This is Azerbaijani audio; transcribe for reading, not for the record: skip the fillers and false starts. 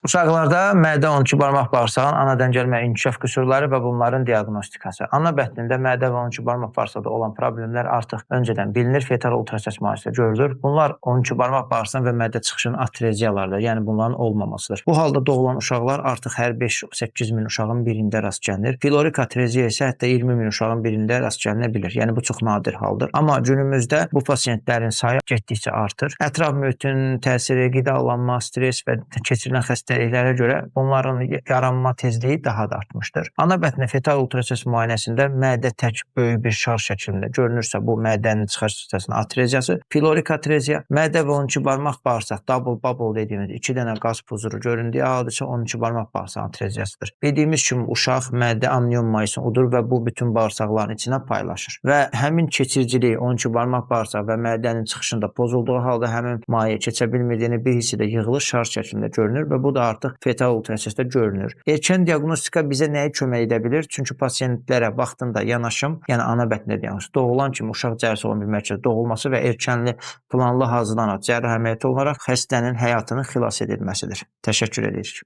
Uşaqlarda mədə 12 barmaq bağırsağın anadan gəlmə inkişaf qüsurları və bunların diaqnostikası. Ana bətnində mədə və 12 barmaq bağırsaqda olan problemlər artıq öncədən bilinir, fetal ultrasəs müayinəsində görülür. Bunlar 12 barmaq bağırsaq və mədə çıxışının atreziyalarıdır, yəni bunların olmamasıdır. Bu halda doğulan uşaqlar artıq hər 5-8 min uşağın birində rast gəlinir. Filorik atreziya isə hətta 20 min uşağın birində rast gəlinə bilir. Yəni bu çox nadir haldır. Amma günümüzdə bu pasientlərin sayı getdikcə artır. Ətraf mühitin təsiri, qidalanma, stress və keçirilən xəstəliklərə görə bunların yaranma tezliyi daha da artmışdır. Ana bətnə fetal ultrasəs müayinəsində mədə tək böyük bir şar şəklində görünürsə, bu mədənin çıxış hissəsinin atreziyası. Filorik atreziya, mədə və 12 barmaq bağırsaq, double bubble dediyimiz 2 dənə qaz puzuru göründüyü halda isə 12 barmaq bağırsaq atreziyasıdır. Dediyimiz kimi uşaq mədə amnion mayesini udur və bu bütün bağırsaqların içinə paylaşır. Və həmin keçircilik 12 barmaq bağırsaq və mədənin çıxışında pozulduğu halda həmin maye keçə bilmədiyini bir hissədə yığılır, şar şəklində görünür və bu da artıq fetal ultrasəsdə görünür. Erkən diaqnostika bizə nəyə kömək edə bilir? Çünki pasientlərə vaxtında yanaşım, yəni ana bətnində diaqnostika doğulan kimi uşaq cərrahisi olan bir mərkəzdə doğulması və erkənli planlı hazırlanan cərrahi əməliyyatı olaraq xəstənin həyatını xilas edilməsidir. Təşəkkür edirik.